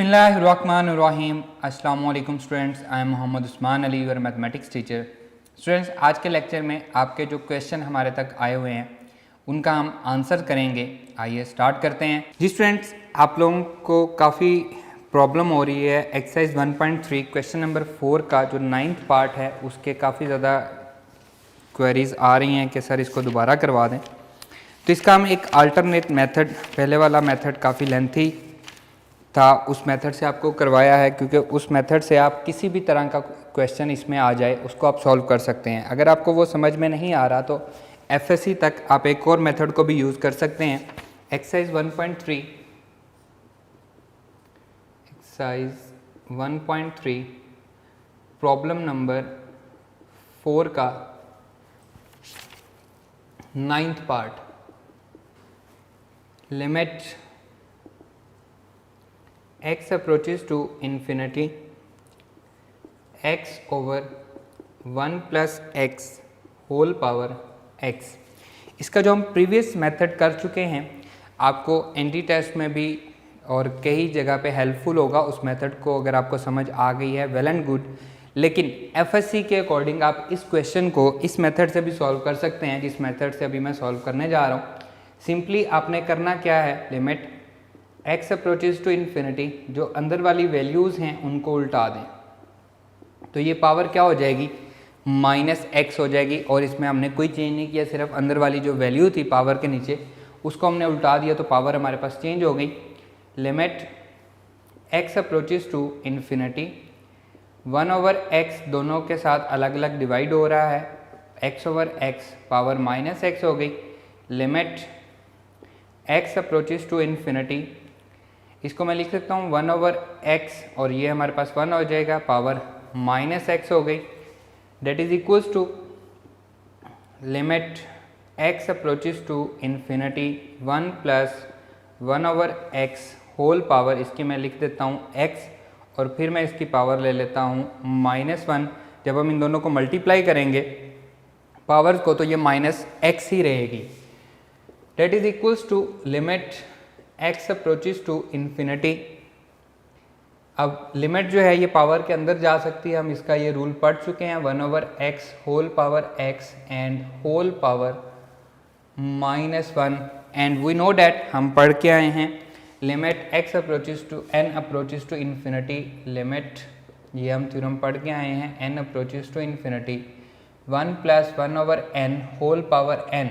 बिस्मिल्लाहिर्रहमानिर्रहीम। अस्सलाम वालेकुम students, I am Mohammad Usman Ali, your mathematics teacher. Students, आज के लेक्चर में आपके जो क्वेश्चन हमारे तक आए हुए हैं उनका हम आंसर करेंगे। आइए स्टार्ट करते हैं। जी स्टूडेंट्स, आप लोगों को काफ़ी प्रॉब्लम हो रही है एक्सरसाइज 1.3 क्वेश्चन नंबर 4 का जो 9th पार्ट है उसके काफ़ी ज़्यादा क्वेरीज आ रही हैं कि सर इसको दोबारा करवा दें। तो इसका हम एक अल्टरनेट मेथड, पहले वाला मेथड काफ़ी लेंथी था, उस मेथड से आपको करवाया है क्योंकि उस मेथड से आप किसी भी तरह का क्वेश्चन इसमें आ जाए उसको आप सॉल्व कर सकते हैं। अगर आपको वो समझ में नहीं आ रहा तो एफएससी तक आप एक और मेथड को भी यूज़ कर सकते हैं। एक्सरसाइज 1.3 प्रॉब्लम नंबर 4 का 9th part. Limit x approaches to infinity x over 1 plus x whole power x। इसका जो हम प्रीवियस मेथड कर चुके हैं, आपको एनटी टेस्ट में भी और कई जगह पे हेल्पफुल होगा। उस मेथड को अगर आपको समझ आ गई है, वेल एंड गुड। लेकिन एफएससी के अकॉर्डिंग आप इस क्वेश्चन को इस मेथड से भी सॉल्व कर सकते हैं, जिस मेथड से अभी मैं सॉल्व करने जा रहा हूँ। सिंपली आपने करना क्या है, limit x approaches to infinity, जो अंदर वाली वैल्यूज़ हैं उनको उल्टा दें तो ये पावर क्या हो जाएगी, -x हो जाएगी। और इसमें हमने कोई चेंज नहीं किया, सिर्फ अंदर वाली जो वैल्यू थी पावर के नीचे उसको हमने उल्टा दिया तो पावर हमारे पास चेंज हो गई। Limit x approaches to infinity 1 over x दोनों के साथ अलग अलग डिवाइड हो रहा है, x over x power -x हो गई। Limit x approaches to infinity, इसको मैं लिख सकता हूँ 1 ओवर x और ये हमारे पास 1 हो जाएगा, पावर -x हो गई। That is equals to limit x approaches to infinity 1 plus 1 over x whole power, इसकी मैं लिख देता हूँ x और फिर मैं इसकी पावर ले लेता हूँ -1। जब हम इन दोनों को मल्टीप्लाई करेंगे पावर्स को तो ये -x ही रहेगी। That is equals to limit x approaches to infinity. अब लिमिट जो है ये पावर के अंदर जा सकती है, हम इसका ये रूल पढ़ चुके हैं, 1 over x whole power x and whole power -1। And we know that, हम पढ़ के आए हैं, limit x approaches to n approaches to infinity, limit ये हम थ्योरम पढ़ के आए हैं, n approaches to infinity 1 plus 1 over n whole power n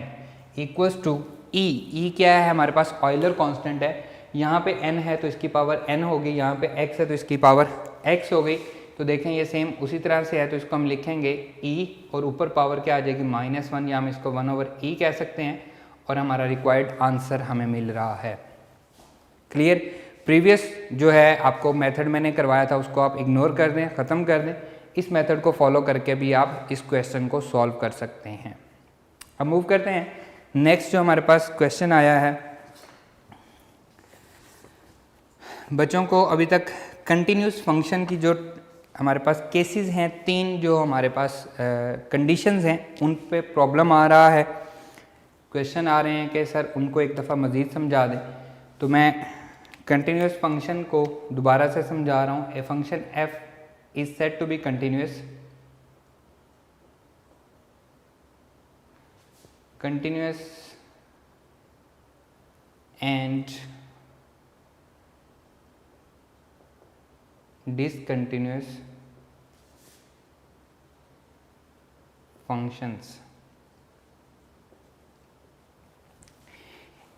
equals to e क्या है हमारे पास, ऑयलर कांस्टेंट है। यहाँ पे n है तो इसकी पावर n होगी, यहाँ पे x है तो इसकी पावर x हो गई। तो देखें ये सेम उसी तरह से है, तो इसको हम लिखेंगे e और ऊपर पावर क्या आ जाएगी -1, या हम इसको 1 ओवर e कह सकते हैं और हमारा रिक्वायर्ड आंसर हमें मिल रहा है। क्लियर। प्रीवियस जो है आपको मेथड मैंने करवाया था उसको आप इग्नोर कर दें, ख़त्म कर दें। इस मेथड को फॉलो करके भी आप इस क्वेश्चन को सॉल्व कर सकते हैं। अब मूव करते हैं नेक्स्ट जो हमारे पास क्वेश्चन आया है। बच्चों को अभी तक कंटिन्यूस फंक्शन की जो हमारे पास केसेस हैं, 3 जो हमारे पास कंडीशंस हैं उन पे प्रॉब्लम आ रहा है। क्वेश्चन आ रहे हैं कि सर उनको एक दफ़ा मज़ीद समझा दें, तो मैं कंटिन्यूस फंक्शन को दोबारा से समझा रहा हूँ। A function f is said to be continuous and discontinuous functions।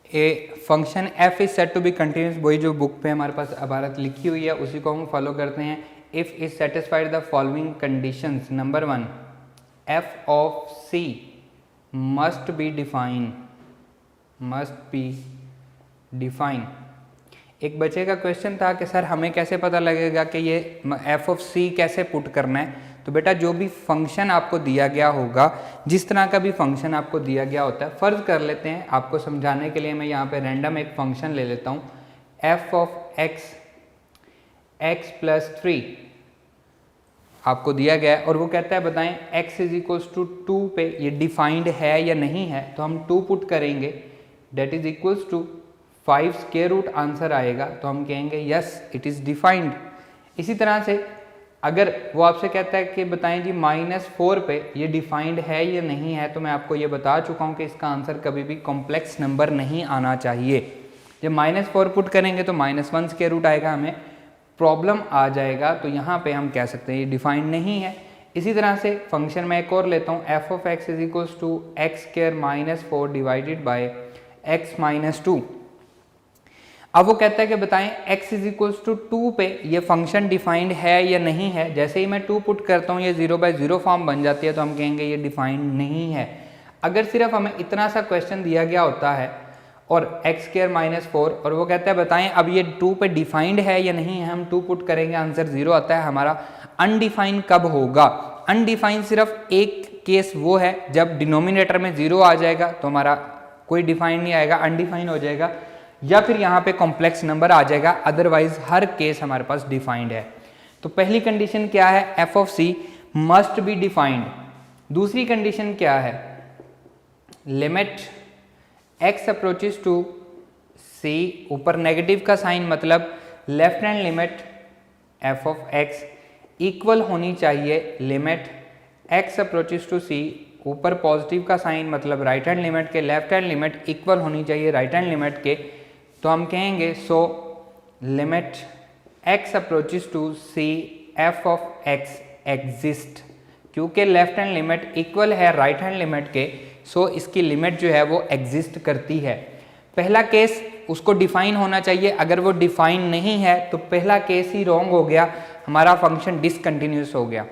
A function f is set to be continuous, वही जो बुक पे हमारे पास इबारत लिखी हुई है उसी को हम फॉलो करते हैं। If is satisfied the following conditions. Number 1, f of c must be define। एक बच्चे का क्वेश्चन था कि सर हमें कैसे पता लगेगा कि ये f ऑफ c कैसे पुट करना है। तो बेटा जो भी फंक्शन आपको दिया गया होगा, जिस तरह का भी फंक्शन आपको दिया गया होता है, फ़र्ज़ कर लेते हैं आपको समझाने के लिए मैं यहाँ पे रैंडम एक फंक्शन ले लेता हूँ, f ऑफ x प्लस 3 आपको दिया गया है और वो कहता है बताएं x इज इक्वल्स टू 2 पे ये डिफाइंड है या नहीं है। तो हम 2 पुट करेंगे, that is equals to 5 square root answer आएगा तो हम कहेंगे यस इट इज़ डिफाइंड। इसी तरह से अगर वो आपसे कहता है कि बताएं जी -4 पे ये डिफाइंड है या नहीं है, तो मैं आपको ये बता चुका हूँ कि इसका आंसर कभी भी कॉम्प्लेक्स नंबर नहीं आना चाहिए। जब -4 पुट करेंगे तो -1 स्क्वायर रूट आएगा, हमें प्रॉब्लम आ जाएगा, तो यहाँ पे हम कह सकते हैं ये डिफाइंड नहीं है। इसी तरह से फंक्शन में एक और लेता हूँ, f of x is equals to x square -4 divided by x -2। अब वो कहता है कि बताएं x इज इक्वल्स टू 2 पे ये फंक्शन डिफाइंड है या नहीं है। जैसे ही मैं 2 पुट करता हूँ ये 0/0 फॉर्म बन जाती है, तो हम कहेंगे ये डिफाइंड नहीं है। अगर सिर्फ हमें इतना सा क्वेश्चन दिया गया होता है और x स्क्वायर -4 और वो कहता है बताएं अब ये 2 पे डिफाइंड है या नहीं है, हम 2 पुट करेंगे आंसर 0 आता है हमारा। अनडिफाइंड कब होगा? अनडिफाइंड सिर्फ एक केस वो है जब डिनोमिनेटर में 0 आ जाएगा तो हमारा कोई डिफाइंड नहीं आएगा, अनडिफाइंड हो जाएगा, या फिर यहाँ पे कॉम्प्लेक्स नंबर आ जाएगा, अदरवाइज हर केस हमारे पास डिफाइंड है। तो पहली कंडीशन क्या है? F of c must be defined. दूसरी कंडीशन क्या है? Limit x approaches to c, ऊपर नेगेटिव का साइन मतलब left hand limit f of x equal होनी चाहिए limit x approaches to c, ऊपर पॉजिटिव का साइन मतलब राइट हैंड लिमिट के लेफ्ट हैंड लिमिट इक्वल होनी चाहिए राइट हैंड लिमिट के। तो हम कहेंगे so limit x approaches to c f of x exist. क्योंकि लेफ्ट हैंड लिमिट इक्वल है राइट हैंड लिमिट के, सो इसकी लिमिट जो है वो एग्जिस्ट करती है। पहला केस उसको डिफाइन होना चाहिए, अगर वो डिफाइन नहीं है तो पहला केस ही रॉन्ग हो गया, हमारा फंक्शन डिसकंटिन्यूस हो गया।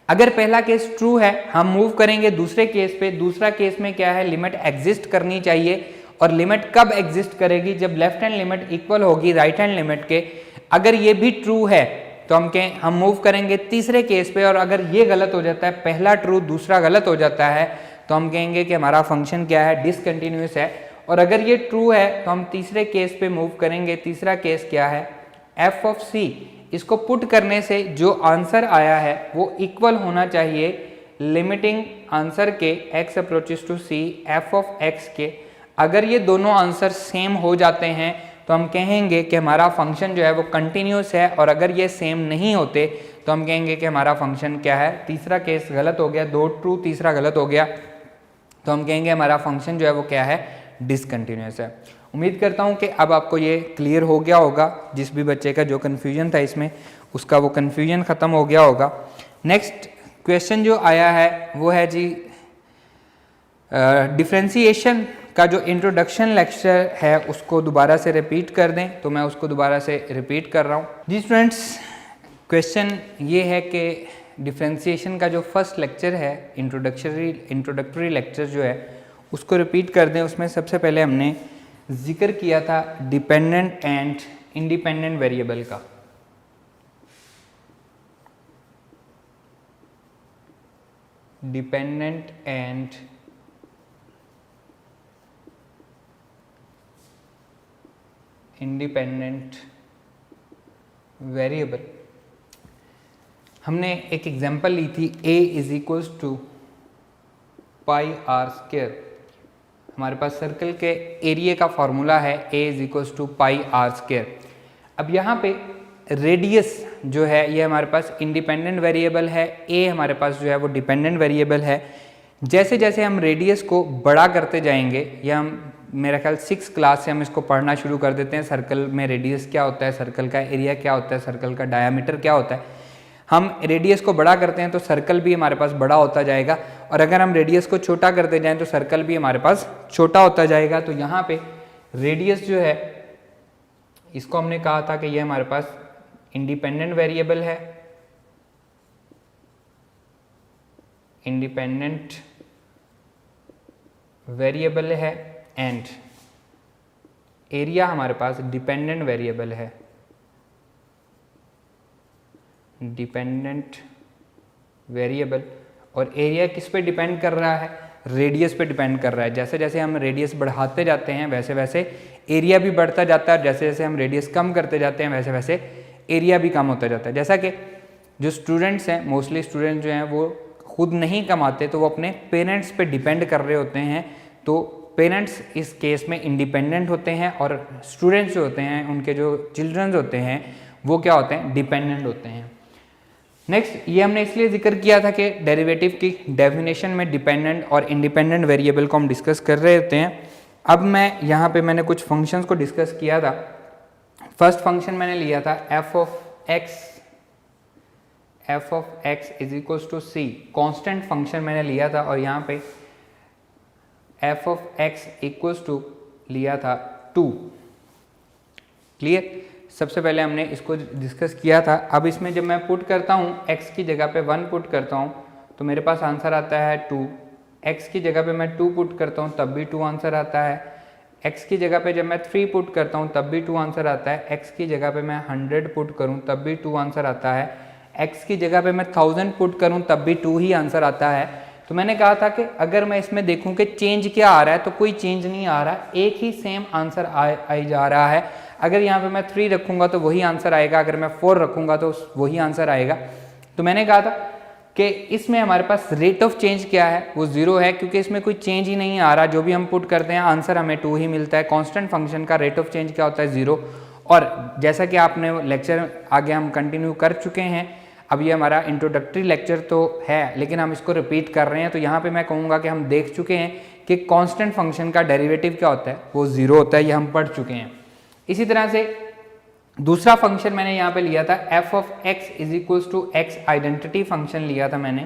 अगर पहला केस ट्रू है हम मूव करेंगे दूसरे केस पे। दूसरा केस में क्या है? लिमिट एग्जिस्ट करनी चाहिए, और लिमिट कब एग्जिस्ट करेगी? जब लेफ्ट हैंड लिमिट इक्वल होगी राइट हैंड लिमिट के। अगर ये भी ट्रू है तो हम मूव करेंगे तीसरे केस पे, और अगर ये गलत हो जाता है, पहला ट्रू दूसरा गलत हो जाता है, तो हम कहेंगे कि हमारा फंक्शन क्या है? डिसकंटिन्यूस है। और अगर ये ट्रू है तो हम तीसरे केस पे मूव करेंगे। तीसरा केस क्या है? एफ ऑफ सी, इसको पुट करने से जो आंसर आया है वो इक्वल होना चाहिए लिमिटिंग आंसर के x approaches to c f of x के। अगर ये दोनों आंसर सेम हो जाते हैं तो हम कहेंगे कि हमारा फंक्शन जो है वो कंटिन्यूस है, और अगर ये सेम नहीं होते तो हम कहेंगे कि हमारा फंक्शन क्या है? तीसरा केस गलत हो गया, 2 ट्रू तीसरा गलत हो गया, तो हम कहेंगे हमारा फंक्शन जो है वो क्या है? डिसकंटिन्यूस है। उम्मीद करता हूँ कि अब आपको ये क्लियर हो गया होगा। जिस भी बच्चे का जो कन्फ्यूजन था इसमें, उसका वो कन्फ्यूजन ख़त्म हो गया होगा। नेक्स्ट क्वेश्चन जो आया है वो है जी डिफ्रेंसीशन का जो इंट्रोडक्शन लेक्चर है उसको दोबारा से रिपीट कर दें, तो मैं उसको दोबारा से रिपीट कर रहा हूँ। जी स्टूडेंट्स, क्वेश्चन ये है कि डिफ्रेंसीशन का जो फर्स्ट लेक्चर है, इंट्रोडक्टरी लेक्चर जो है, उसको रिपीट कर दें। उसमें सबसे पहले हमने जिक्र किया था डिपेंडेंट एंड इंडिपेंडेंट वेरिएबल का। Dependent and independent variable. हमने एक एग्जांपल ली थी a is equals to pi r square. हमारे पास सर्कल के एरिया का फॉर्मूला है a is equals to pi r square. अब यहाँ पे रेडियस जो है ये हमारे पास इंडिपेंडेंट वेरिएबल है, a हमारे पास जो है वो डिपेंडेंट वेरिएबल है। जैसे जैसे हम रेडियस को बड़ा करते जाएंगे, या हम मेरा ख्याल 6 क्लास से हम इसको पढ़ना शुरू कर देते हैं, सर्कल में रेडियस क्या होता है, सर्कल का एरिया क्या होता है, सर्कल का डायामीटर क्या होता है। हम रेडियस को बड़ा करते हैं तो सर्कल भी हमारे पास बड़ा होता जाएगा, और अगर हम रेडियस को छोटा करते जाएं तो सर्कल भी हमारे पास छोटा होता जाएगा। तो यहाँ पे रेडियस जो है इसको हमने कहा था कि ये हमारे पास इंडिपेंडेंट वेरिएबल है, इंडिपेंडेंट वेरिएबल है, एंड एरिया हमारे पास डिपेंडेंट वेरिएबल है, डिपेंडेंट वेरिएबल। और एरिया किस पे डिपेंड कर रहा है? रेडियस पे डिपेंड कर रहा है। जैसे जैसे हम रेडियस बढ़ाते जाते हैं वैसे वैसे एरिया भी बढ़ता जाता है, और जैसे जैसे हम रेडियस कम करते जाते हैं वैसे वैसे एरिया भी कम होता जाता है। जैसा कि जो स्टूडेंट्स हैं, मोस्टली स्टूडेंट जो हैं वो खुद नहीं कमाते, तो वो अपने पेरेंट्स पे डिपेंड कर रहे होते हैं, तो पेरेंट्स इस केस में इंडिपेंडेंट होते हैं और स्टूडेंट्स जो होते हैं, उनके जो चिल्ड्रंस होते हैं वो क्या होते हैं, डिपेंडेंट होते हैं। नेक्स्ट, ये हमने इसलिए जिक्र किया था कि डेरिवेटिव की डेफिनेशन में डिपेंडेंट और इंडिपेंडेंट वेरिएबल को हम डिस्कस कर रहे होते हैं। अब मैं यहाँ पे मैंने कुछ फंक्शंस को डिस्कस किया था। फर्स्ट फंक्शन मैंने लिया था f of x is equals to c, constant function मैंने लिया था, और यहाँ पे f of x equals to लिया था 2। क्लियर? सबसे पहले हमने इसको डिस्कस किया था। अब इसमें जब मैं पुट करता हूँ x की जगह पे 1 पुट करता हूँ तो मेरे पास आंसर आता है 2। x की जगह पे मैं 2 पुट करता हूँ तब भी 2 आंसर आता है। x की जगह पे जब मैं 3 पुट करता हूँ तब भी 2 आंसर आता है। x की जगह पे मैं 100 पुट करूँ तब भी 2 आंसर आता है। x की जगह पे मैं 1000 पुट करूँ तब भी 2 ही आंसर आता है। तो मैंने कहा था कि अगर मैं इसमें देखूं कि चेंज क्या आ रहा है, तो कोई चेंज नहीं आ रहा, एक ही सेम आंसर आई जा रहा है। अगर यहाँ पे मैं 3 रखूंगा तो वही आंसर आएगा, अगर मैं 4 रखूंगा तो वही आंसर आएगा। तो मैंने कहा था कि इसमें हमारे पास रेट ऑफ चेंज क्या है, वो 0 है, क्योंकि इसमें कोई चेंज ही नहीं आ रहा। जो भी हम पुट करते हैं आंसर हमें 2 ही मिलता है। कांस्टेंट फंक्शन का रेट ऑफ चेंज क्या होता है, 0। और जैसा कि आपने लेक्चर आगे हम कंटिन्यू कर चुके हैं, अब ये हमारा इंट्रोडक्टरी लेक्चर तो है लेकिन हम इसको रिपीट कर रहे हैं, तो यहाँ पे मैं कहूँगा कि हम देख चुके हैं कि कांस्टेंट फंक्शन का डेरिवेटिव क्या होता है, वो 0 होता है, ये हम पढ़ चुके हैं। इसी तरह से दूसरा फंक्शन मैंने यहाँ पे लिया था f of x is equals to x, identity function लिया था मैंने,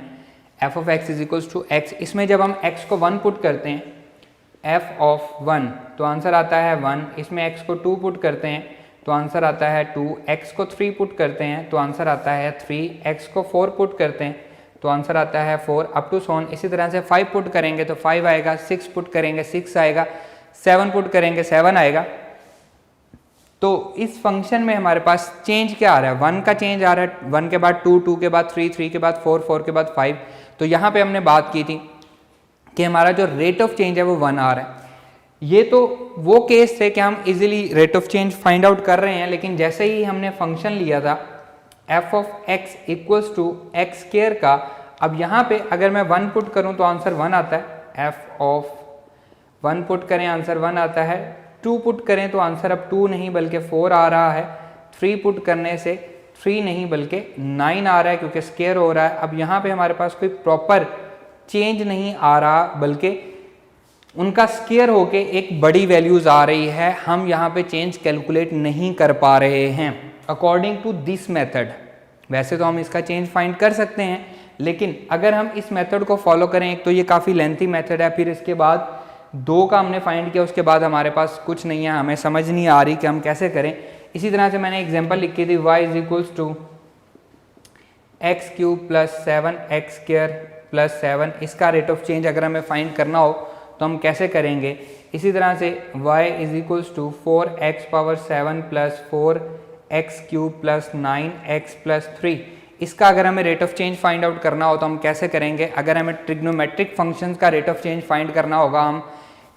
f of x is equals to x. इसमें जब हम एक्स को 1 पुट करते हैं, एफ ऑफ 1, तो आंसर आता है 1। इसमें एक्स को 2 पुट करते हैं तो आंसर आता है 2। x को 3 पुट करते हैं तो आंसर आता है 3। x को 4 पुट करते हैं तो आंसर आता है 4, अप टू सोन। इसी तरह से 5 पुट करेंगे तो 5 आएगा, 6 पुट करेंगे 6 आएगा, 7 पुट करेंगे 7 आएगा। तो इस फंक्शन में हमारे पास चेंज क्या आ रहा है, 1 का चेंज आ रहा है, 1 के बाद 2, 2 के बाद 3, 3 के बाद 4, 4 के बाद 5। तो यहाँ पे हमने बात की थी कि हमारा जो रेट ऑफ चेंज है वो 1 आ रहा है। ये तो वो केस थे कि हम easily rate of change find out कर रहे हैं, लेकिन जैसे ही हमने फंक्शन लिया था f of x equals to x square का, अब यहाँ पे अगर मैं 1 पुट करूँ तो आंसर 1 आता है। एफ ऑफ 1 पुट करें आंसर 1 आता है, 2 पुट करें तो आंसर अब 2 नहीं बल्कि 4 आ रहा है, 3 पुट करने से 3 नहीं बल्कि 9 आ रहा है क्योंकि स्क्वायर हो रहा है। अब यहाँ पे हमारे पास कोई प्रॉपर चेंज नहीं आ रहा बल्कि उनका स्क्वायर होके एक बड़ी वैल्यूज आ रही है। हम यहाँ पे चेंज कैलकुलेट नहीं कर पा रहे हैं अकॉर्डिंग टू दिस मेथड। वैसे तो हम इसका चेंज फाइंड कर सकते हैं, लेकिन अगर हम इस मेथड को फॉलो करें, एक तो ये काफ़ी लेंथी मेथड है, फिर इसके बाद 2 का हमने फाइंड किया, उसके बाद हमारे पास कुछ नहीं है, हमें समझ नहीं आ रही कि हम कैसे करें। इसी तरह से मैंने एग्जाम्पल लिखी थी, y is equals to x cube plus 7 x square plus 7। इसका रेट ऑफ चेंज अगर हमें फाइंड करना हो तो हम कैसे करेंगे। इसी तरह से y is equals to 4x power 7 plus 4x cube plus 9x plus 3। इसका अगर हमें rate of change find out करना हो तो हम कैसे करेंगे। अगर हमें ट्रिग्नोमेट्रिक फंक्शंस का रेट ऑफ चेंज फाइंड करना होगा, हम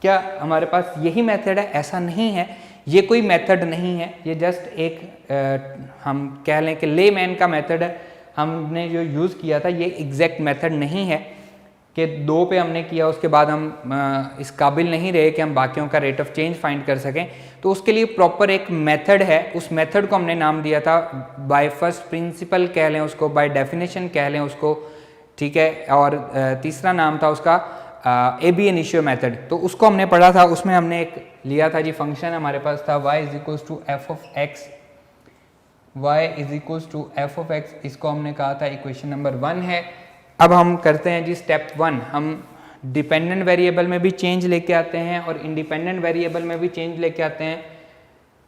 क्या हमारे पास यही मेथड है, ऐसा नहीं है, ये कोई मेथड नहीं है, ये जस्ट एक हम कह लें कि लेमैन का मेथड है। हमने जो यूज़ किया था ये एग्जैक्ट मेथड नहीं है कि 2 पे हमने किया उसके बाद हम इस काबिल नहीं रहे कि हम बाकियों का रेट ऑफ चेंज फाइंड कर सकें। तो उसके लिए प्रॉपर एक मेथड है, उस मेथड को हमने नाम दिया था बाय फर्स्ट प्रिंसिपल कह लें उसको, बाय डेफिनेशन कह लें उसको, ठीक है। और तीसरा नाम था उसका AB इनिशियो मेथड। तो उसको हमने पढ़ा था, उसमें हमने एक लिया था जी फंक्शन हमारे पास था y is equals to f of x, y is equals to f of x. इसको हमने कहा था इक्वेशन नंबर 1 है। अब हम करते हैं जी स्टेप 1, हम डिपेंडेंट वेरिएबल में भी चेंज लेके आते हैं और इंडिपेंडेंट वेरिएबल में भी चेंज लेके आते हैं।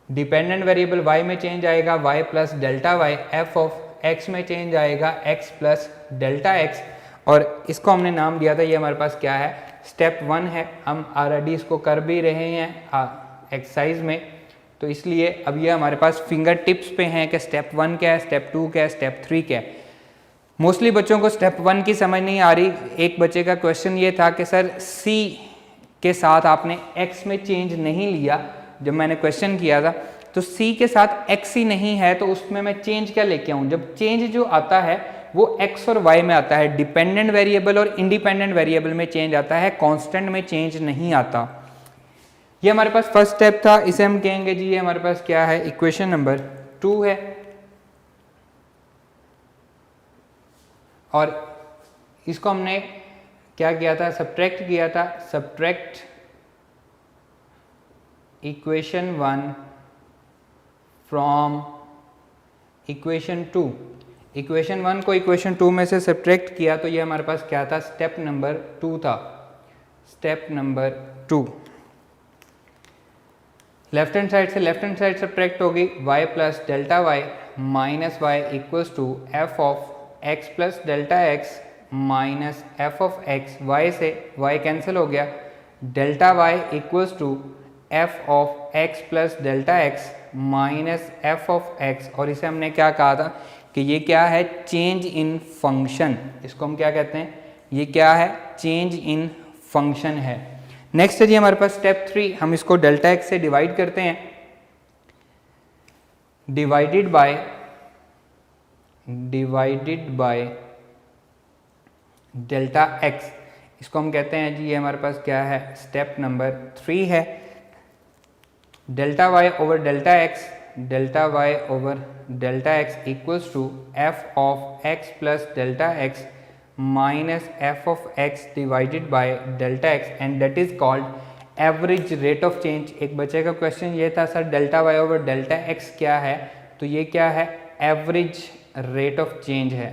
डिपेंडेंट वेरिएबल y में चेंज आएगा y plus delta y, F of x में चेंज आएगा x प्लस डेल्टा x, और इसको हमने नाम दिया था, ये हमारे पास क्या है, स्टेप 1 है। हम ऑलरेडी इसको कर भी रहे हैं एक्सरसाइज में, तो इसलिए अब ये हमारे पास फिंगर टिप्स पे हैं कि स्टेप 1 क्या है, स्टेप 2 क्या है, स्टेप 3 क्या है। मोस्टली बच्चों को स्टेप 1 की समझ नहीं आ रही। एक बच्चे का क्वेश्चन ये था कि सर c के साथ आपने x में चेंज नहीं लिया। जब मैंने क्वेश्चन किया था तो c के साथ x ही नहीं है, तो उसमें मैं चेंज क्या लेके आऊँ। जब चेंज जो आता है वो x और y में आता है, डिपेंडेंट वेरिएबल और इंडिपेंडेंट वेरिएबल में चेंज आता है, कांस्टेंट में चेंज नहीं आता। ये हमारे पास फर्स्ट स्टेप था, इसे हम कहेंगे जी ये हमारे पास क्या है, इक्वेशन नंबर 2 है। और इसको हमने क्या किया था, सब्ट्रैक्ट किया था, subtract equation 1 from equation 2। Equation 1 को इक्वेशन 2 में से सब्ट्रैक्ट किया तो ये हमारे पास क्या था, स्टेप नंबर 2 था, step number 2। Left hand side से लेफ्ट हैंड साइड सब्ट्रैक्ट होगी, y plus delta y minus y equals to f of x plus delta x minus f of x, y से y कैंसिल हो गया, delta y equals to f of x plus delta x minus f of x. और इसे हमने क्या कहा था कि ये क्या है, चेंज इन फंक्शन, इसको हम क्या कहते हैं, ये क्या है, चेंज इन फंक्शन है। नेक्स्ट है जी हमारे पास स्टेप 3, हम इसको डेल्टा एक्स से डिवाइड करते हैं, डिवाइडेड बाय डेल्टा एक्स, इसको हम कहते हैं जी ये हमारे पास क्या है, स्टेप नंबर 3 है। Delta y over delta x, delta y over delta x equals to f of x plus delta x minus f of x divided by delta x, and that is called average rate of change. एक बच्चे का question ये था sir delta y over delta x क्या है, तो ये क्या है, एवरेज रेट ऑफ चेंज है,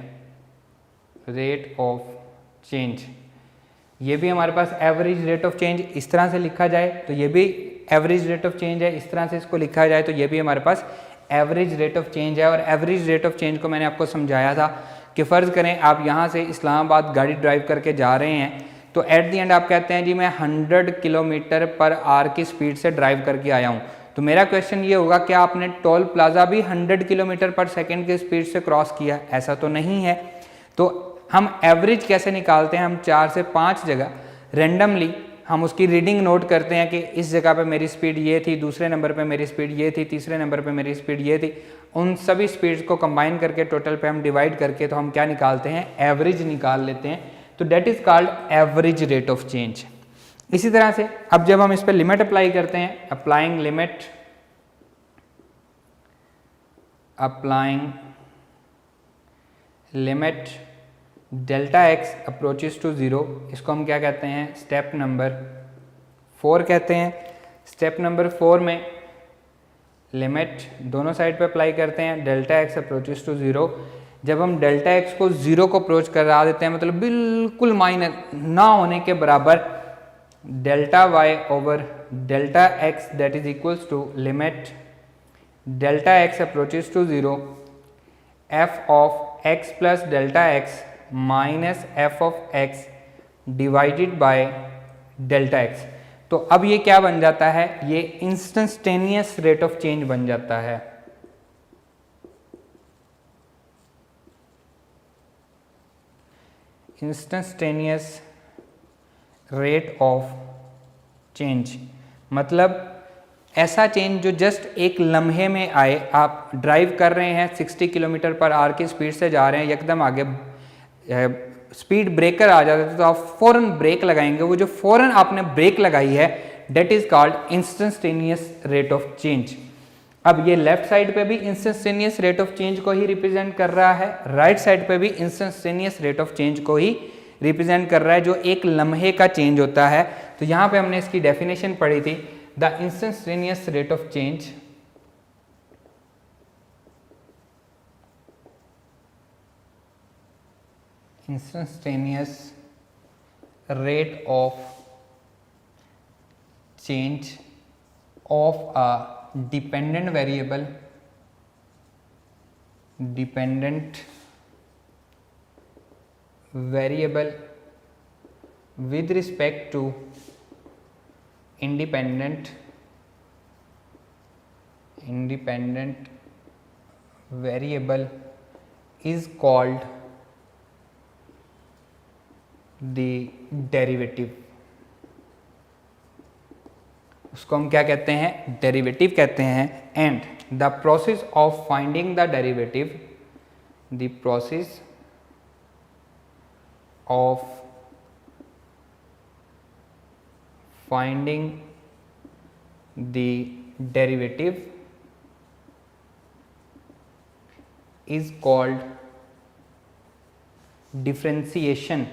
रेट ऑफ चेंज। ये भी हमारे पास एवरेज रेट ऑफ चेंज इस तरह से लिखा जाए तो ये भी एवरेज रेट ऑफ चेंज है, इस तरह से इसको लिखा जाए तो ये भी हमारे पास एवरेज रेट ऑफ चेंज है। और एवरेज रेट ऑफ चेंज को मैंने आपको समझाया था कि फ़र्ज़ करें आप यहाँ से इस्लामाबाद गाड़ी ड्राइव करके जा रहे हैं, तो एट दी एंड आप कहते हैं जी मैं 100 किलोमीटर पर आवर की स्पीड से ड्राइव करके आया हूँ, तो मेरा क्वेश्चन ये होगा क्या आपने टोल प्लाजा भी 100 किलोमीटर पर सेकेंड की स्पीड से क्रॉस किया, ऐसा तो नहीं है। तो हम एवरेज कैसे निकालते हैं, हम 4 से 5 जगह रेंडमली हम उसकी रीडिंग नोट करते हैं कि इस जगह पे मेरी स्पीड ये थी, दूसरे नंबर पे मेरी स्पीड ये थी, तीसरे नंबर पे मेरी स्पीड ये थी, उन सभी स्पीड्स को कंबाइन करके टोटल पे हम डिवाइड करके तो हम क्या निकालते हैं, एवरेज निकाल लेते हैं, तो that is called average rate of change. इसी तरह से अब जब हम इस पर लिमिट अप्लाई करते हैं, applying limit delta x approaches to 0, इसको हम क्या कहते हैं, स्टेप नंबर 4 कहते हैं। स्टेप नंबर 4 में लिमिट दोनों साइड पे अप्लाई करते हैं, डेल्टा एक्स अप्रोचेस टू 0। जब हम डेल्टा एक्स को 0 को अप्रोच करा देते हैं, मतलब बिल्कुल माइनर ना होने के बराबर, delta y over delta x that is equals to limit delta x approaches to 0 f of x plus delta x minus f of x divided by delta x. तो अब ये क्या बन जाता है, ये इंस्टेंटेनियस रेट ऑफ चेंज बन जाता है। इंस्टेंटेनियस रेट ऑफ चेंज मतलब ऐसा चेंज जो जस्ट एक लम्हे में आए। आप ड्राइव कर रहे हैं 60 किलोमीटर पर आवर की स्पीड से जा रहे हैं, एकदम आगे स्पीड ब्रेकर आ जाता है तो आप फौरन ब्रेक लगाएंगे, वो जो फौरन आपने ब्रेक लगाई है that is called instantaneous rate of change. अब ये लेफ्ट साइड पे भी इंस्टेंटेनियस रेट ऑफ चेंज को ही रिप्रेजेंट कर रहा है, राइट साइड पे भी इंस्टेंटेनियस रेट ऑफ चेंज को ही रिप्रेजेंट कर रहा है, जो एक लम्हे का चेंज होता है। तो यहाँ पे हमने इसकी डेफिनेशन पढ़ी थी, the instantaneous rate of change instantaneous rate of change of a dependent variable with respect to independent variable is called the derivative। उसको हम क्या कहते हैं, डेरिवेटिव कहते हैं। And the process of finding the derivative, the process of finding the derivative is called differentiation.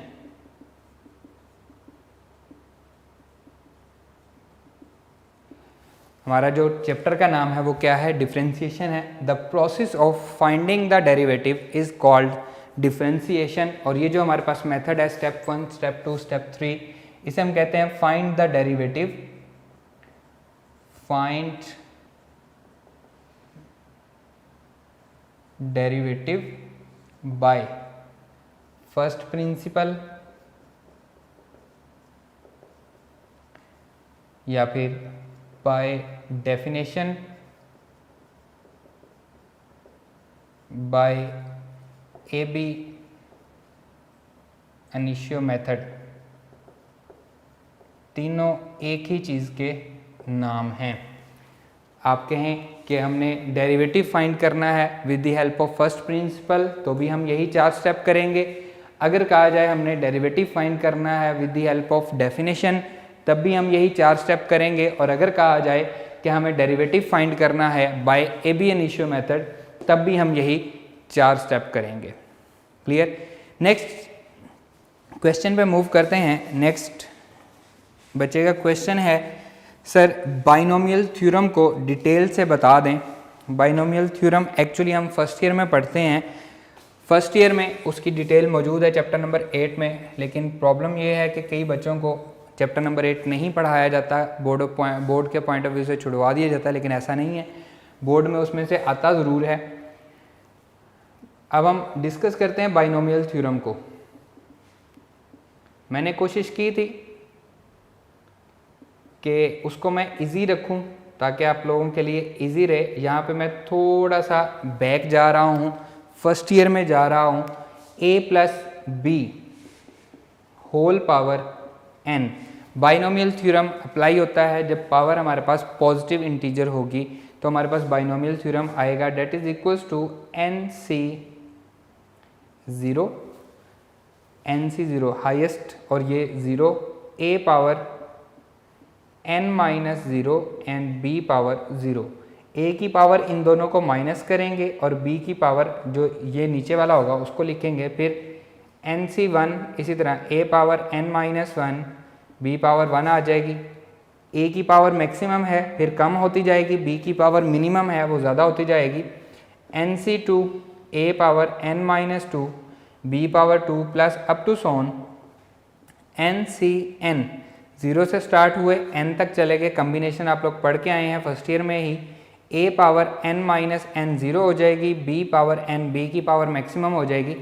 हमारा जो chapter का नाम है वो क्या है? डिफरेंशिएशन है। The process of finding the derivative is called differentiation. और ये जो हमारे पास मेथड है स्टेप 1, स्टेप 2, स्टेप 3, इसे हम कहते हैं find the derivative. Find derivative by first principle या फिर by definition, by ab initio method। तीनों एक ही चीज़ के नाम हैं। आप कहें कि हमने डेरिवेटिव फाइंड करना है with the help of first principle, तो भी हम यही 4 स्टेप करेंगे। अगर कहा जाए हमने डेरिवेटिव फाइंड करना है with the help of definition, तब भी हम यही 4 स्टेप करेंगे। और अगर कहा जाए कि हमें डेरिवेटिव फाइंड करना है बाय ab initio मेथड, तब भी हम यही 4 स्टेप करेंगे। क्लियर? नेक्स्ट क्वेश्चन पे मूव करते हैं। नेक्स्ट बच्चे का क्वेश्चन है, सर बाइनोमियल थ्योरम को डिटेल से बता दें। बाइनोमियल थ्योरम एक्चुअली हम फर्स्ट ईयर में पढ़ते हैं। फर्स्ट ईयर में उसकी डिटेल मौजूद है चैप्टर नंबर 8 में, लेकिन प्रॉब्लम ये है कि कई बच्चों को चैप्टर नंबर 8 नहीं पढ़ाया जाता, बोर्ड के पॉइंट ऑफ व्यू से छुड़वा दिया जाता है, लेकिन ऐसा नहीं है, बोर्ड में उसमें से आता ज़रूर है। अब हम डिस्कस करते हैं बाइनोमियल थ्योरम को। मैंने कोशिश की थी कि उसको मैं इजी रखूं ताकि आप लोगों के लिए इजी रहे। यहाँ पे मैं थोड़ा सा बैक जा रहा हूँ, फर्स्ट ईयर में जा रहा हूँ। a plus b whole power n binomial theorem apply होता है जब पावर हमारे पास पॉजिटिव इंटीजर होगी, तो हमारे पास बाइनोमियल थ्योरम आएगा that is equals to nc0 highest और ये 0, a power n minus 0 and b power 0। a की पावर इन दोनों को माइनस करेंगे और b की पावर जो ये नीचे वाला होगा उसको लिखेंगे। फिर nc1 इसी तरह a power n minus 1, b power 1 आ जाएगी। a की पावर मैक्सिमम है, फिर कम होती जाएगी, b की पावर मिनिमम है, वो ज़्यादा होती जाएगी। nc2 a power n minus 2, b power 2 plus up to so on ncn 0 से स्टार्ट हुए n तक चले गए। कम्बिनेशन आप लोग पढ़ के आए हैं फर्स्ट ईयर में ही। a power n minus n 0 हो जाएगी, b पावर n b की पावर मैक्सिमम हो जाएगी।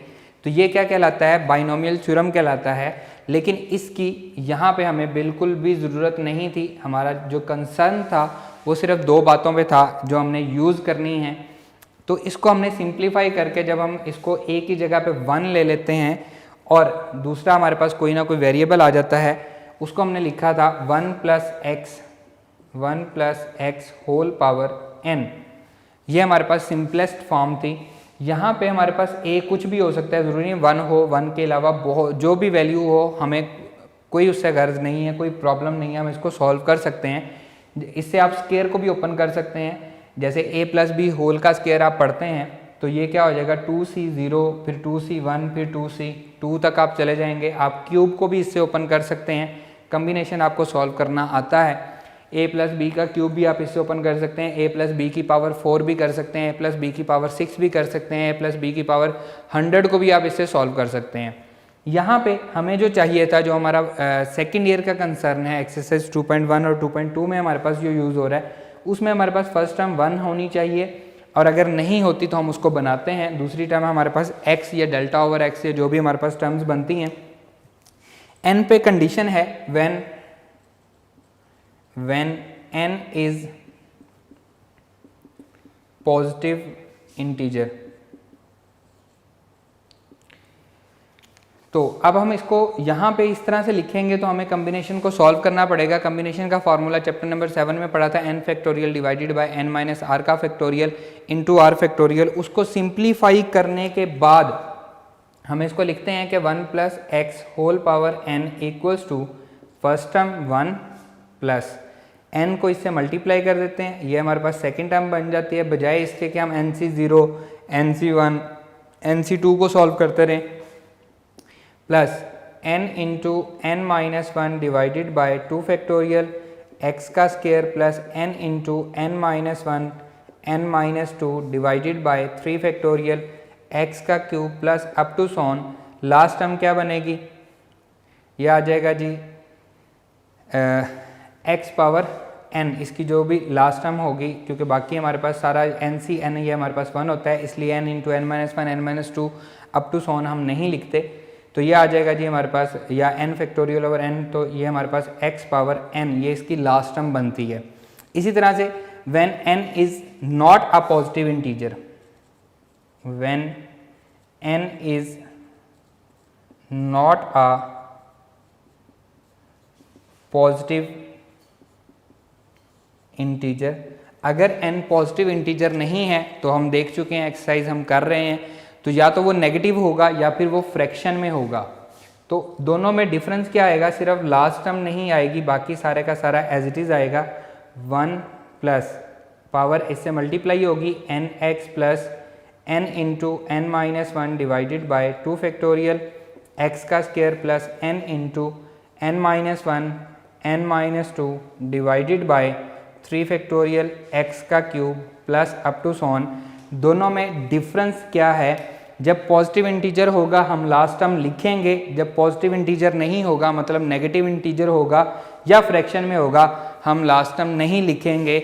तो ये क्या कहलाता है? बाइनोमियल थ्योरम कहलाता है। लेकिन इसकी यहाँ पे हमें बिल्कुल भी ज़रूरत नहीं थी। हमारा जो कंसर्न था वो सिर्फ 2 बातों पे था जो हमने यूज़ करनी है। तो इसको हमने सिंप्लीफाई करके जब हम इसको a की जगह पे 1 ले लेते हैं और दूसरा हमारे पास कोई ना कोई वेरिएबल आ जाता है, उसको हमने लिखा था 1 plus x whole power n। ये हमारे पास सिंपलेस्ट फॉर्म थी। यहाँ पे हमारे पास a कुछ भी हो सकता है, ज़रूरी नहीं 1 हो, 1 के अलावा बहुत जो भी वैल्यू हो, हमें कोई उससे गर्ज नहीं है, कोई प्रॉब्लम नहीं है, हम इसको सॉल्व कर सकते हैं। इससे आप स्केयर को भी ओपन कर सकते हैं। जैसे a प्लस बी होल का स्केयर आप पढ़ते हैं तो ये क्या हो जाएगा 2c0, फिर 2c1, फिर 2c2 तक आप चले जाएंगे। आप क्यूब को भी इससे ओपन कर सकते हैं। कम्बिनेशन आपको सॉल्व करना आता है। a प्लस बी का क्यूब भी आप इससे ओपन कर सकते हैं, a प्लस बी की पावर 4 भी कर सकते हैं, a प्लस बी की पावर 6 भी कर सकते हैं, a प्लस बी की पावर 100 को भी आप इससे सॉल्व कर सकते हैं। यहाँ पे हमें जो चाहिए था, जो हमारा सेकेंड ईयर का कंसर्न है, एक्सरसाइज 2.1 और 2.2 में हमारे पास जो यूज़ हो रहा है, उसमें हमारे पास फर्स्ट टर्म 1 होनी चाहिए, और अगर नहीं होती तो हम उसको बनाते हैं। दूसरी टर्म हमारे पास x या डेल्टा ओवर x या जो भी हमारे पास टर्म्स बनती हैं। n पे कंडीशन है when n is positive integer. तो अब हम इसको यहाँ पे इस तरह से लिखेंगे तो हमें कम्बिनेशन को सॉल्व करना पड़ेगा। कम्बिनेशन का फॉर्मूला चैप्टर नंबर 7 में पढ़ा था, n factorial divided by n minus r का फैक्टोरियल इंटू आर फैक्टोरियल। उसको सिंप्लीफाई करने के बाद हम इसको लिखते हैं कि 1 plus x whole power n equals to first term 1 plus n को इससे मल्टीप्लाई कर देते हैं, ये हमारे पास सेकेंड टर्म बन जाती है, बजाय इसके कि हम NC0 NC1 NC2 को सॉल्व करते रहें, plus n into n minus one divided by 2 factorial x का square plus n into n minus one n minus 2 divided by 3 factorial x का cube plus up to so on. Last term क्या बनेगी, ये आ जाएगा जी x power n, इसकी जो भी last term होगी, क्योंकि बाकी हमारे पास सारा n ये हमारे पास 1 होता है, इसलिए n into n minus one n minus 2 up to so on हम नहीं लिखते, तो ये आ जाएगा जी हमारे पास, या n फैक्टोरियल ओवर n, तो ये हमारे पास x पावर n, ये इसकी लास्ट टर्म बनती है। इसी तरह से when n is not a positive integer, when n is not a positive integer, अगर n पॉजिटिव इंटीजर नहीं है तो हम देख चुके हैं, एक्सरसाइज हम कर रहे हैं, तो या तो वो नेगेटिव होगा या फिर वो फ्रैक्शन में होगा। तो दोनों में डिफरेंस क्या आएगा, सिर्फ लास्ट टर्म नहीं आएगी, बाकी सारे का सारा एज इट इज़ आएगा। 1 प्लस पावर इससे मल्टीप्लाई होगी nx plus n into n minus one divided by 2 factorial x का square plus n into n minus one n minus 2 divided by 3 factorial x का cube plus up to so on. दोनों में difference क्या है, जब positive integer होगा हम last term लिखेंगे, जब पॉजिटिव इंटीजर नहीं होगा मतलब नेगेटिव इंटीजर होगा या फ्रैक्शन में होगा हम लास्ट टर्म नहीं लिखेंगे।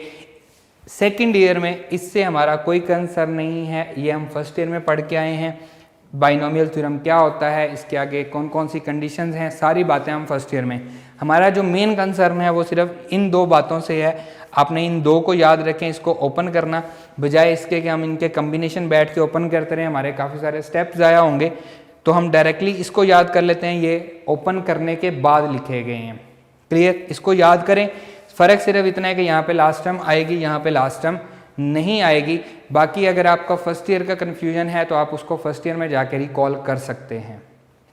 सेकंड ईयर में इससे हमारा कोई कंसर्न नहीं है, ये हम फर्स्ट ईयर में पढ़ के आए हैं। बाइनोमियल थ्योरम क्या होता है, इसके आगे कौन कौन सी कंडीशंस हैं, सारी बातें हम फर्स्ट ईयर में। हमारा जो मेन कंसर्न है वो सिर्फ इन दो बातों से है। आपने इन दो को याद रखें, इसको ओपन करना, बजाय इसके कि हम इनके कम्बिनेशन बैठ के ओपन करते रहें, हमारे काफ़ी सारे स्टेप्स ज़ाया होंगे। तो हम डायरेक्टली इसको याद कर लेते हैं, ये ओपन करने के बाद लिखे गए हैं। क्लियर, इसको याद करें। फ़र्क सिर्फ इतना है कि यहाँ पे लास्ट टर्म आएगी, यहाँ पे लास्ट टर्म नहीं आएगी। बाकी अगर आपका फर्स्ट ईयर का कन्फ्यूजन है तो आप उसको फर्स्ट ईयर में जाकर रिकॉल कर सकते हैं।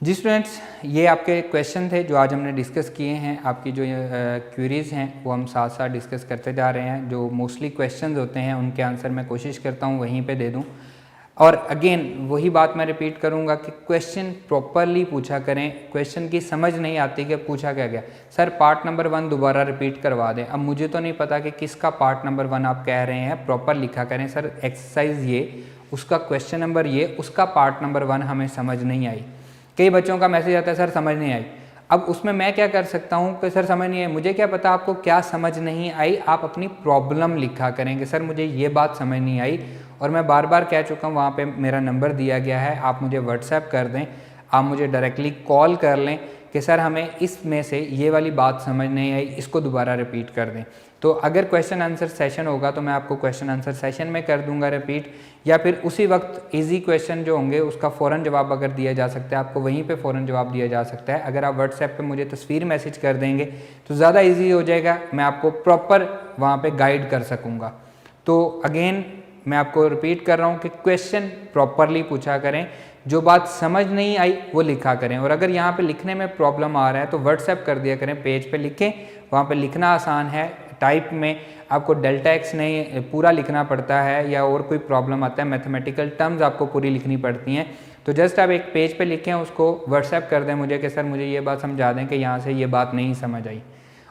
जी स्टूडेंट्स, ये आपके क्वेश्चन थे जो आज हमने डिस्कस किए हैं। आपकी जो क्वेरीज़ हैं वो हम साथ साथ डिस्कस करते जा रहे हैं। जो मोस्टली क्वेश्चंस होते हैं उनके आंसर मैं कोशिश करता हूँ वहीं पे दे दूँ। और अगेन वही बात मैं रिपीट करूँगा कि क्वेश्चन प्रॉपरली पूछा करें। क्वेश्चन की समझ नहीं आती कि पूछा क्या गया, सर पार्ट नंबर 1 दोबारा रिपीट करवा दें। अब मुझे तो नहीं पता कि किसका पार्ट नंबर 1 आप कह रहे हैं, प्रॉपर लिखा करें। सर एक्सरसाइज ये, उसका क्वेश्चन नंबर ये, उसका पार्ट नंबर 1 हमें समझ नहीं आई। कई बच्चों का मैसेज आता है सर समझ नहीं आई। अब उसमें मैं क्या कर सकता हूँ कि सर समझ नहीं आई, मुझे क्या पता आपको क्या समझ नहीं आई। आप अपनी प्रॉब्लम लिखा करेंगे, सर मुझे ये बात समझ नहीं आई। और मैं बार बार कह चुका हूँ, वहाँ पे मेरा नंबर दिया गया है, आप मुझे व्हाट्सएप कर दें, आप मुझे डायरेक्टली कॉल कर लें कि सर हमें इसमें से ये वाली बात समझ नहीं आई, इसको दोबारा रिपीट कर दें। तो अगर क्वेश्चन आंसर सेशन होगा तो मैं आपको क्वेश्चन आंसर सेशन में कर दूंगा रिपीट, या फिर उसी वक्त इजी क्वेश्चन जो होंगे उसका फ़ौरन जवाब अगर दिया जा सकता है आपको वहीं पे फ़ौरन जवाब दिया जा सकता है। अगर आप व्हाट्सएप पे मुझे तस्वीर मैसेज कर देंगे तो ज़्यादा इजी हो जाएगा, मैं आपको प्रॉपर वहाँ पे गाइड कर सकूँगा। तो अगेन मैं आपको रिपीट कर रहा हूँ कि क्वेश्चन प्रॉपरली पूछा करें, जो बात समझ नहीं आई वो लिखा करें। और अगर यहाँ पे लिखने में प्रॉब्लम आ रहा है तो व्हाट्सएप कर दिया करें, पेज पे लिखें, वहाँ पे लिखना आसान है। टाइप में आपको डेल्टा एक्स नहीं पूरा लिखना पड़ता है, या और कोई प्रॉब्लम आता है मैथमेटिकल टर्म्स आपको पूरी लिखनी पड़ती हैं, तो जस्ट आप एक पेज पे लिखें, उसको व्हाट्सएप कर दें मुझे कि सर मुझे ये बात समझा दें कि यहाँ से ये बात नहीं समझ आई।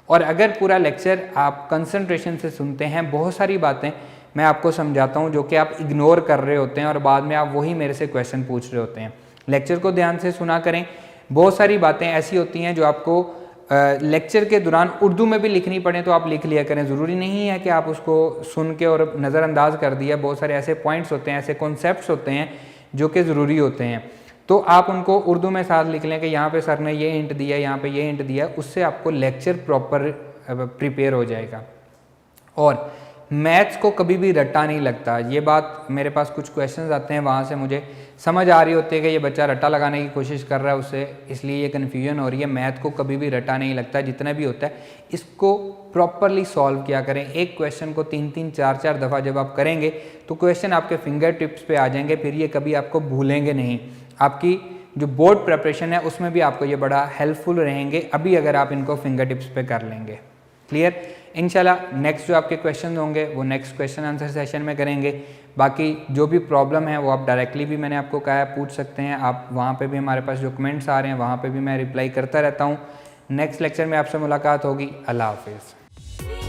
और अगर पूरा लेक्चर आप कंसंट्रेशन से सुनते हैं, बहुत सारी बातें मैं आपको समझाता हूँ जो कि आप इग्नोर कर रहे होते हैं और बाद में आप वही मेरे से क्वेश्चन पूछ रहे होते हैं। लेक्चर को ध्यान से सुना करें। बहुत सारी बातें ऐसी होती हैं जो आपको लेक्चर के दौरान उर्दू में भी लिखनी पड़े तो आप लिख लिया करें। ज़रूरी नहीं है कि आप उसको सुन के और नज़रअंदाज कर दिया। बहुत सारे ऐसे पॉइंट्स होते हैं, ऐसे कॉन्सेप्ट्स होते हैं जो कि ज़रूरी होते हैं, तो आप उनको उर्दू में साथ लिख लें कि यहाँ पे सर ने ये हिंट दिया, यहाँ पे ये हिंट दिया, उससे आपको लेक्चर प्रॉपर प्रिपेयर हो जाएगा। और मैथ्स को कभी भी रट्टा नहीं लगता। ये बात, मेरे पास कुछ क्वेश्चंस आते हैं, वहाँ से मुझे समझ आ रही होती है कि ये बच्चा रट्टा लगाने की कोशिश कर रहा है उससे, इसलिए ये कन्फ्यूजन हो रही है। मैथ को कभी भी रट्टा नहीं लगता, जितना भी होता है इसको प्रॉपरली सॉल्व किया करें। एक क्वेश्चन को 3-3, 4-4 दफ़ा जब आप करेंगे तो क्वेश्चन आपके फिंगर टिप्स पे आ जाएंगे, फिर ये कभी आपको भूलेंगे नहीं। आपकी जो बोर्ड प्रिपरेशन है उसमें भी आपको ये बड़ा हेल्पफुल रहेंगे अभी अगर आप इनको फिंगर टिप्स पे कर लेंगे। क्लियर। इंशाल्लाह नेक्स्ट जो आपके क्वेश्चन होंगे वो नेक्स्ट क्वेश्चन आंसर सेशन में करेंगे। बाकी जो भी प्रॉब्लम है वो आप डायरेक्टली भी मैंने आपको कहा है पूछ सकते हैं आप, वहाँ पे भी हमारे पास जो कमेंट्स आ रहे हैं वहाँ पे भी मैं रिप्लाई करता रहता हूँ। नेक्स्ट लेक्चर में आपसे मुलाकात होगी। अल्लाह हाफिज़।